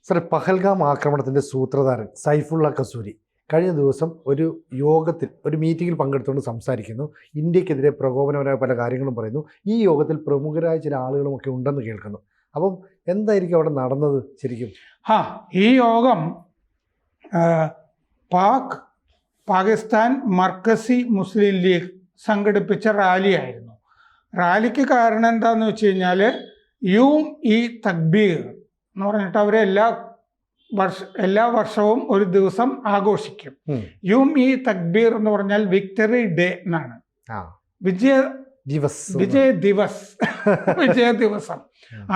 Sir, Pahalgam ആക്രമണത്തിൻ്റെ സൂത്രധാരൻ Saifullah kasuri കഴിഞ്ഞ ദിവസം ഒരു മീറ്റിങ്ങിൽ പങ്കെടുത്തുകൊണ്ട് സംസാരിക്കുന്നു. ഇന്ത്യക്കെതിരെ പ്രകോപനപരമായ പല കാര്യങ്ങളും പറയുന്നു. ഈ യോഗത്തിൽ പ്രമുഖരായ ചില ആളുകളുമൊക്കെ ഉണ്ടെന്ന് കേൾക്കുന്നു. അപ്പം എന്തായിരിക്കും അവിടെ നടന്നത് ശരിക്കും? ഈ യോഗം പാകിസ്ഥാൻ മർക്കസി മുസ്ലിം ലീഗ് സംഘടിപ്പിച്ച റാലിയായിരുന്നു. റാലിക്ക് കാരണം എന്താണെന്ന് വെച്ച് കഴിഞ്ഞാൽ തക്ബീർ എന്ന് പറഞ്ഞിട്ട് അവർ എല്ലാ വർഷവും ഒരു ദിവസം ആഘോഷിക്കും. തക്ബീർ എന്ന് പറഞ്ഞാൽ വിക്ടറി ഡേ എന്നാണ്. വിജയ ദിവസം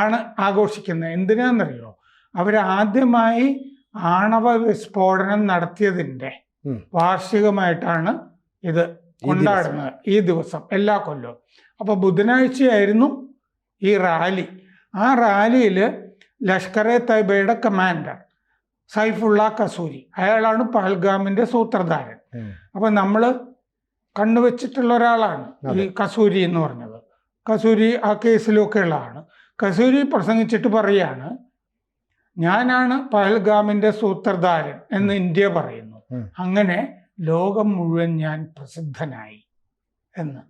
ആണ് ആഘോഷിക്കുന്നത്. എന്തിനാണെന്നറിയോ? അവരാദ്യമായി ആണവ വിസ്ഫോടനം നടത്തിയതിൻ്റെ വാർഷികമായിട്ടാണ് ഇത് കൊണ്ടാടുന്നത് ഈ ദിവസം എല്ലാ കൊല്ലവും. അപ്പോൾ ബുധനാഴ്ചയായിരുന്നു ഈ റാലി. ആ റാലിയിൽ ലഷ്കർ-എ തയ്ബയുടെ കമാൻഡർ സൈഫുള്ള കസൂരി, അയാളാണ് പഹൽഗാമിൻ്റെ സൂത്രധാരൻ. അപ്പം നമ്മൾ കണ്ണുവെച്ചിട്ടുള്ള ഒരാളാണ് ഈ കസൂരി എന്ന് പറഞ്ഞത്. കസൂരി ആ കേസിലൊക്കെ ഉള്ളതാണ്. കസൂരി പ്രസംഗിച്ചിട്ട് പറയാണ്, ഞാനാണ് പഹൽഗാമിൻ്റെ സൂത്രധാരൻ എന്ന് ഇന്ത്യ പറയുന്നു. അങ്ങനെ ലോകം മുഴുവൻ ഞാൻ പ്രസിദ്ധനായി എന്ന്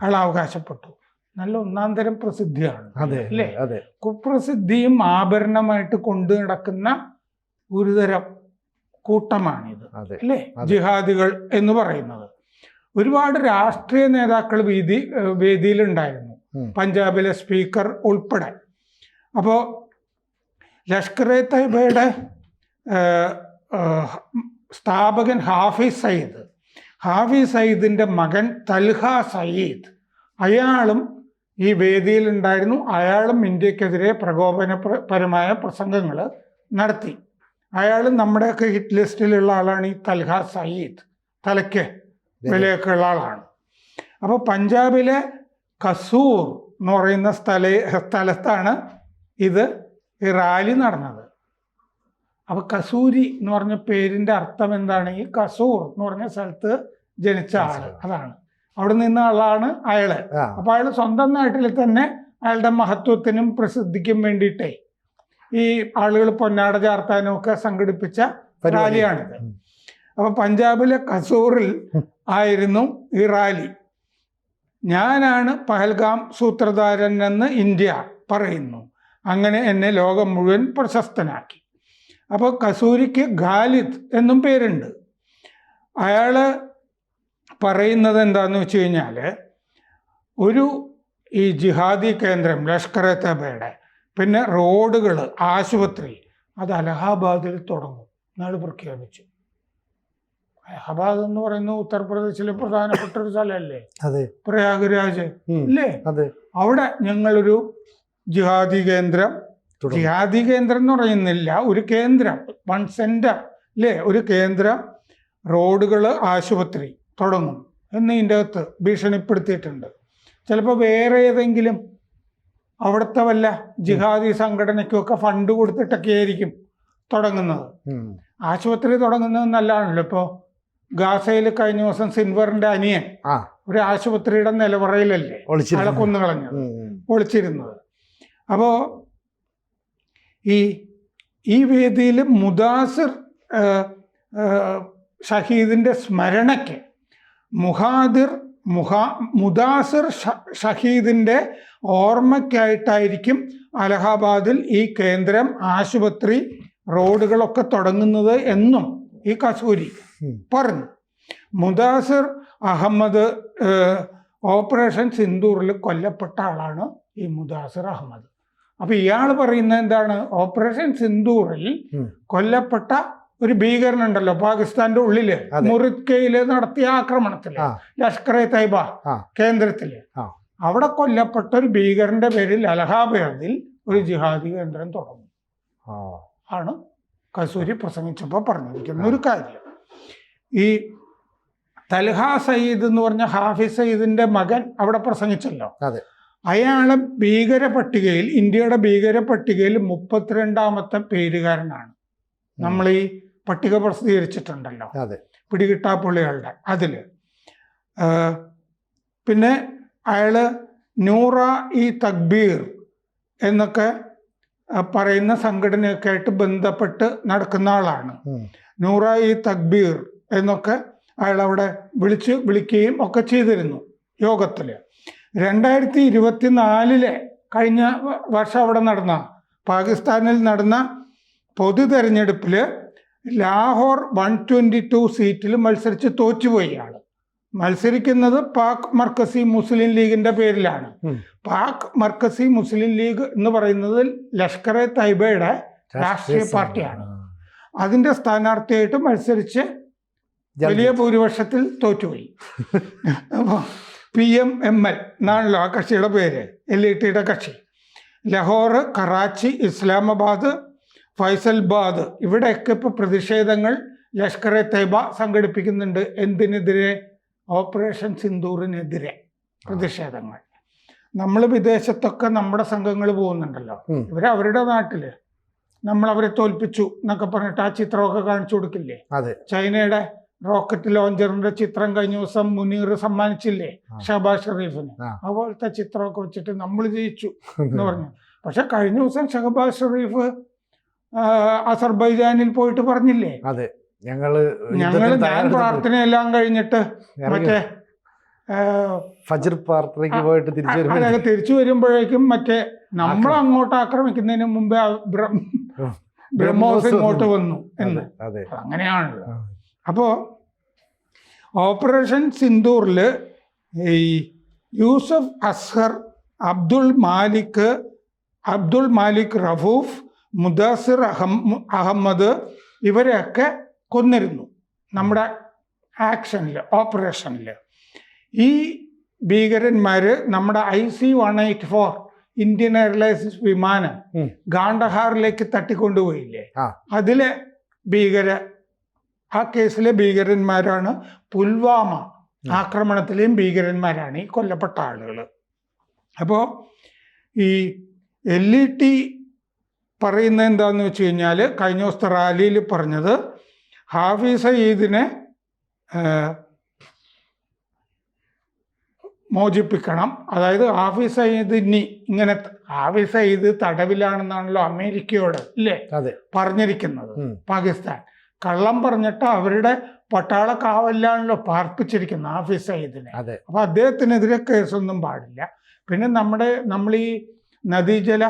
അയാൾ അവകാശപ്പെട്ടു. നല്ല ഒന്നാന്തരം പ്രസിദ്ധിയാണ് അല്ലേ? കുപ്രസിദ്ധിയും ആഭരണമായിട്ട് കൊണ്ടു നടക്കുന്ന ഒരുതരം കൂട്ടമാണിത് അല്ലേ, ജിഹാദികൾ എന്ന് പറയുന്നത്. ഒരുപാട് രാഷ്ട്രീയ നേതാക്കൾ വേദിയിലുണ്ടായിരുന്നു, പഞ്ചാബിലെ സ്പീക്കർ ഉൾപ്പെടെ. അപ്പോൾ ലഷ്കർ-എ തയ്ബയുടെ സ്ഥാപകൻ ഹാഫിസ് സയ്യിദിൻ്റെ മകൻ തൽഹ സയ്യിദ്, അയാളും ഈ വേദിയിലുണ്ടായിരുന്നു. അയാളും ഇന്ത്യക്കെതിരെ പ്രകോപനപരമായ പ്രസംഗങ്ങൾ നടത്തി. അയാളും നമ്മുടെയൊക്കെ ഹിറ്റ് ലിസ്റ്റിലുള്ള ആളാണ് ഈ തൽഹ സയ്യിദ്. തലയ്ക്ക് വിലയൊക്കെ ഉള്ള ആളാണ്. അപ്പോൾ പഞ്ചാബിലെ കസൂർ എന്ന് പറയുന്ന സ്ഥലത്താണ് ഈ റാലി നടന്നത്. അപ്പോൾ കസൂരി എന്ന് പറഞ്ഞ പേരിൻ്റെ അർത്ഥം എന്താണ്? ഈ കസൂർ എന്ന് പറഞ്ഞ സ്ഥലത്ത് ജനിച്ച ആള്, അതാണ്. അവിടെ നിന്ന ആളാണ് അയാള്. അപ്പൊ അയാൾ സ്വന്തം നാട്ടിൽ തന്നെ അയാളുടെ മഹത്വത്തിനും പ്രസിദ്ധിക്കും വേണ്ടിയിട്ടേ ഈ ആളുകൾ പൊന്നാട ചാർത്താനും ഒക്കെ സംഘടിപ്പിച്ച റാലിയാണിത്. അപ്പൊ പഞ്ചാബിലെ കസൂറിൽ ആയിരുന്നു ഈ റാലി. ഞാനാണ് പഹൽഗാം സൂത്രധാരൻ എന്ന് ഇന്ത്യ പറയുന്നു. അങ്ങനെ എന്നെ ലോകം മുഴുവൻ പ്രശസ്തനാക്കി. അപ്പോൾ കസൂരിക്ക് ഖാലിദ് എന്നും പേരുണ്ട്. അയാൾ പറയുന്നത് എന്താണെന്ന് വെച്ച് കഴിഞ്ഞാൽ, ഈ ജിഹാദി കേന്ദ്രം ലഷ്കർ-എ തയ്ബയുടെ, പിന്നെ റോഡുകൾ, ആശുപത്രി, അത് അലഹാബാദിൽ തുടങ്ങും എന്നാണ് പ്രഖ്യാപിച്ചു. അലഹാബാദ് എന്ന് പറയുന്നത് ഉത്തർപ്രദേശിലെ പ്രധാനപ്പെട്ട ഒരു സ്ഥലമല്ലേ, പ്രയാഗ്രാജ് അല്ലേ? അവിടെ ഞങ്ങളൊരു ജിഹാദി കേന്ദ്രം എന്ന് പറയുന്നില്ല, ഒരു കേന്ദ്രം, വൺ സെന്റർ അല്ലേ, ഒരു കേന്ദ്രം, റോഡുകൾ, ആശുപത്രി തുടങ്ങും എന്ന് ഇതിൻ്റെ അകത്ത് ഭീഷണിപ്പെടുത്തിയിട്ടുണ്ട്. ചിലപ്പോൾ വേറെ ഏതെങ്കിലും അവിടുത്തെ വല്ല ജിഹാദി സംഘടനയ്ക്കൊക്കെ ഫണ്ട് കൊടുത്തിട്ടൊക്കെ ആയിരിക്കും തുടങ്ങുന്നത്. ആശുപത്രി തുടങ്ങുന്നത് നല്ലതാണല്ലോ. ഇപ്പോൾ ഗാസയിൽ കഴിഞ്ഞ ദിവസം സിൻവറിന്റെ അനിയൻ ഒരു ആശുപത്രിയുടെ നിലവറയിലല്ലേ അയാളെ കൊന്നുകളഞ്ഞത്, ഒളിച്ചിരുന്നത്. അപ്പോൾ ഈ വേദിയിൽ മുദാസിർ ഷഹീദിന്റെ സ്മരണയ്ക്ക് മുദാസിർ ഷഹീദിന്റെ ഓർമ്മയ്ക്കായിട്ടായിരിക്കും അലഹാബാദിൽ ഈ കേന്ദ്രം, ആശുപത്രി, റോഡുകളൊക്കെ തുടങ്ങുന്നത് എന്നും ഈ കസൂരി പറഞ്ഞു. മുദാസിർ അഹമ്മദ് ഓപ്പറേഷൻ സിന്ദൂറിൽ കൊല്ലപ്പെട്ട ആളാണ് ഈ മുദാസിർ അഹമ്മദ്. അപ്പൊ ഇയാൾ പറയുന്നത് എന്താണ്? ഓപ്പറേഷൻ സിന്ദൂറിൽ കൊല്ലപ്പെട്ട ഒരു ഭീകരനുണ്ടല്ലോ പാകിസ്ഥാന്റെ ഉള്ളില്, മുറിക്കയില് നടത്തിയ ആക്രമണത്തില്, ലഷ്കർ-എ തയ്ബ കേന്ദ്രത്തില്, അവിടെ കൊല്ലപ്പെട്ട ഒരു ഭീകരന്റെ പേരിൽ അലഹാബാദിൽ ഒരു ജിഹാദി കേന്ദ്രം തുടങ്ങും ആണ് കസൂരി പ്രസംഗിച്ചപ്പോൾ പറഞ്ഞിരിക്കുന്ന ഒരു കാര്യം. ഈ തൽഹ സയ്യിദ് എന്ന് പറഞ്ഞ ഹാഫിസ് സയ്യിദിന്റെ മകൻ അവിടെ പ്രസംഗിച്ചല്ലോ, അയാളെ ഭീകര പട്ടികയിൽ, ഇന്ത്യയുടെ ഭീകര പട്ടികയിൽ 32ാമത്തെ പേരുകാരനാണ്. നമ്മൾ ഈ പട്ടിക പ്രസിദ്ധീകരിച്ചിട്ടുണ്ടല്ലോ പിടികിട്ടാപ്പുള്ളികളുടെ അതില്. പിന്നെ അയാള് നൂറ-ഇ തക്ബീർ എന്നൊക്കെ പറയുന്ന സംഘടനയൊക്കെ ആയിട്ട് ബന്ധപ്പെട്ട് നടക്കുന്ന ആളാണ്. നൂറ ഇ തക്ബീർ എന്നൊക്കെ അയാൾ അവിടെ വിളിക്കുകയും ഒക്കെ ചെയ്തിരുന്നു യോഗത്തിൽ. 2024 കഴിഞ്ഞ വർഷം അവിടെ നടന്ന പാകിസ്ഥാനിൽ നടന്ന പൊതു തെരഞ്ഞെടുപ്പിൽ ലാഹോർ 122 സീറ്റിൽ മത്സരിച്ച് തോറ്റുപോയി. ആള് മത്സരിക്കുന്നത് പാക് മർക്കസി മുസ്ലിം ലീഗിന്റെ പേരിലാണ്. പാക് മർക്കസി മുസ്ലിം ലീഗ് എന്ന് പറയുന്നത് ലഷ്കർ എ തൈബയുടെ രാഷ്ട്രീയ പാർട്ടിയാണ്. അതിന്റെ സ്ഥാനാർത്ഥിയായിട്ട് മത്സരിച്ച് വലിയ ഭൂരിപക്ഷത്തിൽ തോറ്റുപോയി. അപ്പോൾ PMML എന്നാണല്ലോ ആ കക്ഷിയുടെ പേര്, LETയുടെ കക്ഷി. ലഹോർ, കറാച്ചി, ഇസ്ലാമാബാദ്, ഫൈസൽബാദ് ഇവിടെയൊക്കെ ഇപ്പോൾ പ്രതിഷേധങ്ങൾ ലഷ്കർ എ തൈബ സംഘടിപ്പിക്കുന്നുണ്ട്. എന്തിനെതിരെ? ഓപ്പറേഷൻ സിന്ദൂറിനെതിരെ പ്രതിഷേധങ്ങൾ. നമ്മൾ വിദേശത്തൊക്കെ നമ്മുടെ സംഘങ്ങൾ പോകുന്നുണ്ടല്ലോ, അവരുടെ നാട്ടില് നമ്മൾ അവരെ തോൽപ്പിച്ചു എന്നൊക്കെ പറഞ്ഞിട്ട് ആ ചിത്രമൊക്കെ കാണിച്ചു കൊടുക്കില്ലേ? ചൈനയുടെ റോക്കറ്റ് ലോഞ്ചറിന്റെ ചിത്രം കഴിഞ്ഞ ദിവസം മുനീർ സമ്മാനിച്ചില്ലേ ഷഹബാസ് ഷെറീഫിന്? അതുപോലത്തെ ചിത്രമൊക്കെ വെച്ചിട്ട് നമ്മൾ ജയിച്ചു എന്ന് പറഞ്ഞു. പക്ഷെ കഴിഞ്ഞ ദിവസം ഷഹബാസ് ഷെറീഫ് അസർബൈജാനിൽ പോയിട്ട് പറഞ്ഞില്ലേ, ഞാൻ പ്രാർത്ഥനയെല്ലാം കഴിഞ്ഞിട്ട് മറ്റേ ഫജ്ർ പ്രാർത്ഥനയ്ക്ക് പോയിട്ട് തിരിച്ചു വരുമ്പോഴേക്കും മറ്റേ നമ്മൾ അങ്ങോട്ട് ആക്രമിക്കുന്നതിന് മുമ്പേ ബ്രഹ്മോസ് ഇങ്ങോട്ട് വന്നു എന്ന്. അങ്ങനെയാണല്ലോ. അപ്പോൾ ഓപ്പറേഷൻ സിന്ദൂറിൽ ഈ യൂസഫ് അസ്ഹർ, അബ്ദുൾ മാലിക് റഫൂഫ്, മുദാസിർ അഹമ്മദ് ഇവരെയൊക്കെ കൊന്നിരുന്നു നമ്മുടെ ആക്ഷനിൽ, ഓപ്പറേഷനിൽ. ഈ ഭീകരന്മാർ നമ്മുടെ IC-184 ഇന്ത്യൻ എയർലൈൻസ് വിമാനം ഗാണ്ടഹാറിലേക്ക് തട്ടിക്കൊണ്ടുപോയില്ലേ, അതിലെ ആ കേസിലെ ഭീകരന്മാരാണ്. പുൽവാമ ആക്രമണത്തിലെയും ഭീകരന്മാരാണ് ഈ കൊല്ലപ്പെട്ട ആളുകൾ. അപ്പോൾ ഈ LET പറയുന്നത് എന്താന്ന് വെച്ച് കഴിഞ്ഞാൽ, കഴിഞ്ഞ ദിവസത്തെ റാലിയിൽ പറഞ്ഞത് ഹാഫിസ് സയ്യിദിനെ മോചിപ്പിക്കണം. അതായത് ഹാഫിസ് സയ്യിദ് തടവിലാണെന്നാണല്ലോ അമേരിക്കയോട് ഇല്ലേ പറഞ്ഞിരിക്കുന്നത് പാകിസ്ഥാൻ. കള്ളം പറഞ്ഞിട്ട് അവരുടെ പട്ടാള കാവലിലാണല്ലോ പാർപ്പിച്ചിരിക്കുന്നത് ഹാഫിസ് സയ്യിദിനെ. അപ്പൊ അദ്ദേഹത്തിനെതിരെ കേസൊന്നും പാടില്ല. പിന്നെ നമ്മൾ ഈ നദീജല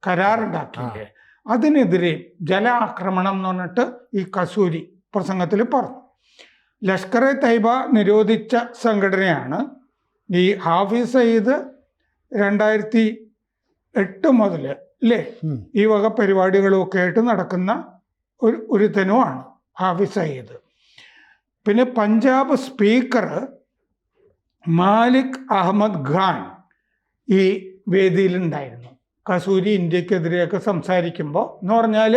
കരാറുണ്ടാക്കിയില്ലേ, അതിനെതിരെ ജല ആക്രമണം എന്ന് പറഞ്ഞിട്ട് ഈ കസൂരി പ്രസംഗത്തിൽ പറഞ്ഞു. ലഷ്കർ എ തൈബ നിരോധിച്ച സംഘടനയാണ്. ഈ ഹാഫിസ് സയ്യിദ് 2008 മുതൽ അല്ലേ ഈ വക പരിപാടികളൊക്കെ ആയിട്ട് നടക്കുന്ന ഒരുത്തനുമാണ് ഹാഫിസ് സയ്യിദ്. പിന്നെ പഞ്ചാബ് സ്പീക്കർ മാലിക് അഹമ്മദ് ഖാൻ ഈ വേദിയിലുണ്ടായിരുന്നു. കസൂരി ഇന്ത്യക്കെതിരെയൊക്കെ സംസാരിക്കുമ്പോൾ എന്ന് പറഞ്ഞാൽ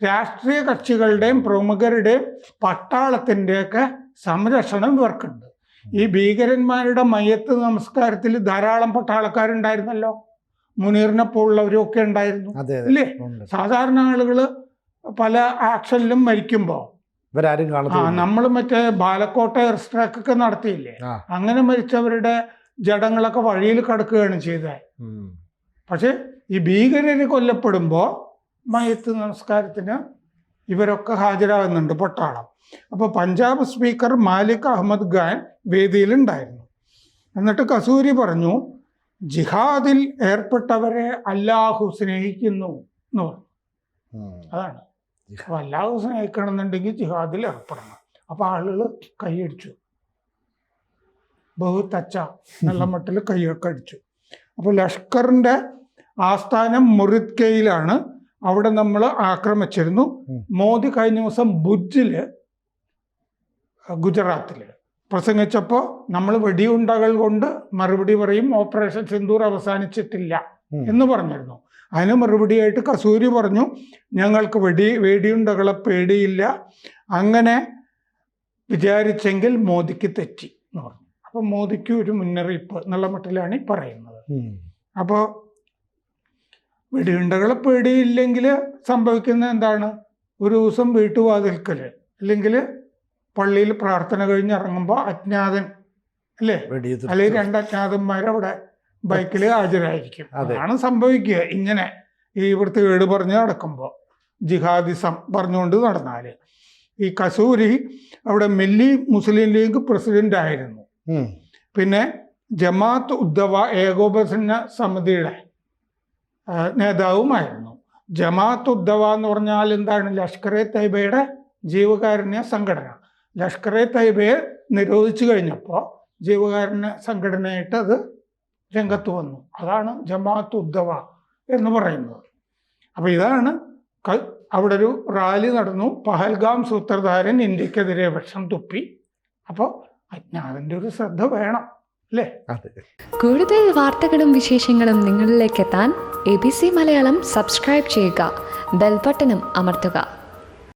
രാഷ്ട്രീയ കക്ഷികളുടെയും പ്രമുഖരുടെയും പട്ടാളത്തിൻ്റെയൊക്കെ സംരക്ഷണം ഇവർക്കുണ്ട്. ഈ ഭീകരന്മാരുടെ മയ്യത്ത് നമസ്കാരത്തിൽ ധാരാളം പട്ടാളക്കാരുണ്ടായിരുന്നല്ലോ, മുനീറിനെ പോലുള്ളവരൊക്കെ ഉണ്ടായിരുന്നു അല്ലേ. സാധാരണ ആളുകൾ പല ആക്ഷനിലും മരിക്കുമ്പോൾ നമ്മൾ മറ്റേ ബാലക്കോട്ട എയർ സ്ട്രൈക്ക് ഒക്കെ നടത്തിയില്ലേ, അങ്ങനെ മരിച്ചവരുടെ ജഡങ്ങളൊക്കെ വഴിയിൽ കിടക്കുകയാണ് ചെയ്തത്. പക്ഷെ ഈ ഭീകരര് കൊല്ലപ്പെടുമ്പോൾ മയ്യത്ത് നമസ്കാരത്തിന് ഇവരൊക്കെ ഹാജരാകുന്നുണ്ട് പട്ടാളം. അപ്പോൾ പഞ്ചാബ് സ്പീക്കർ മാലിക് അഹമ്മദ് ഖാൻ വേദിയിലുണ്ടായിരുന്നു. എന്നിട്ട് കസൂരി പറഞ്ഞു, ജിഹാദിൽ ഏർപ്പെട്ടവരെ അല്ലാഹു സ്നേഹിക്കുന്നു എന്ന് പറഞ്ഞു. അതാണ്, അപ്പൊ അല്ലാഹു സ്നേഹിക്കണം എന്നുണ്ടെങ്കിൽ ജിഹാദിൽ ഏർപ്പെടണം. അപ്പൊ ആളുകൾ കൈയടിച്ചു, ബഹുത്തച്ച എന്നുള്ള മട്ടിൽ കൈയൊക്കെ അടിച്ചു. അപ്പോൾ ലഷ്കറിന്റെ ആസ്ഥാനം മുറിദ്കയിലാണ്. അവിടെ നമ്മൾ ആക്രമിച്ചിരുന്നു. മോദി കഴിഞ്ഞ ദിവസം ഭുജില് ഗുജറാത്തിൽ പ്രസംഗിച്ചപ്പോൾ നമ്മൾ വെടിയുണ്ടകൾ കൊണ്ട് മറുപടി പറയും, ഓപ്പറേഷൻ സിന്ദൂർ അവസാനിച്ചിട്ടില്ല എന്ന് പറഞ്ഞിരുന്നു. അതിന് മറുപടിയായിട്ട് കസൂരി പറഞ്ഞു, ഞങ്ങൾക്ക് വെടിയുണ്ടകളെ പേടിയില്ല, അങ്ങനെ വിചാരിച്ചെങ്കിൽ മോദിക്ക് തെറ്റി എന്ന് പറഞ്ഞു. അപ്പം മോദിക്ക് ഒരു മുന്നറിയിപ്പ് എന്നുള്ള മട്ടിലാണ് ഈ പറയുന്നത്. അപ്പോൾ വെടിയുണ്ടകളെ പേടിയില്ലെങ്കിൽ സംഭവിക്കുന്നത് എന്താണ്? ഒരു ദിവസം വീട്ടുവാതിൽക്കൽ അല്ലെങ്കിൽ പള്ളിയിൽ പ്രാർത്ഥന കഴിഞ്ഞ് ഇറങ്ങുമ്പോൾ അജ്ഞാതൻ അല്ലേ, അല്ലെങ്കിൽ 2 അജ്ഞാതന്മാരവിടെ ബൈക്കിൽ ഹാജരായിരിക്കും. അതാണ് സംഭവിക്കുക. ഇങ്ങനെ ഈ വൃത്തികേട് പറഞ്ഞ് നടക്കുമ്പോൾ, ജിഹാദിസം പറഞ്ഞുകൊണ്ട് നടന്നാൽ, ഈ കസൂരി അവിടെ മില്ലി മുസ്ലിം ലീഗ് പ്രസിഡന്റ് ആയിരുന്നു. പിന്നെ ജമാഅത്ത് ഉദ്ദവ ഏകോപന സമിതിയുടെ നേതാവുമായിരുന്നു. ജമാഅത്ത് ഉദ്ദവ എന്ന് പറഞ്ഞാൽ എന്താണ്? ലഷ്കർ-എ തയ്ബയുടെ ജീവകാരുണ്യ സംഘടന. ലഷ്കർ-എ തയ്ബയെ നിരോധിച്ചു കഴിഞ്ഞപ്പോൾ ജീവകാരുണ്യ സംഘടനയായിട്ട് അത് രംഗത്ത് വന്നു. അതാണ് ജമാഅത്ത് ഉദ്ദവ എന്ന് പറയുന്നത്. അപ്പോൾ ഇതാണ് അവിടെ ഒരു റാലി നടന്നു. പഹൽഗാം സൂത്രധാരൻ ഇന്ത്യക്കെതിരെ വിഷം തുപ്പി. അപ്പോൾ അതിൻ്റെ ഒരു ശ്രദ്ധ വേണം അല്ലേ? കൂടുതൽ വാർത്തകളും വിശേഷങ്ങളും നിങ്ങളിലേക്ക് എത്താൻ ABC മലയാളം സബ്സ്ക്രൈബ് ചെയ്യുക, ബെൽബട്ടനും അമർത്തുക.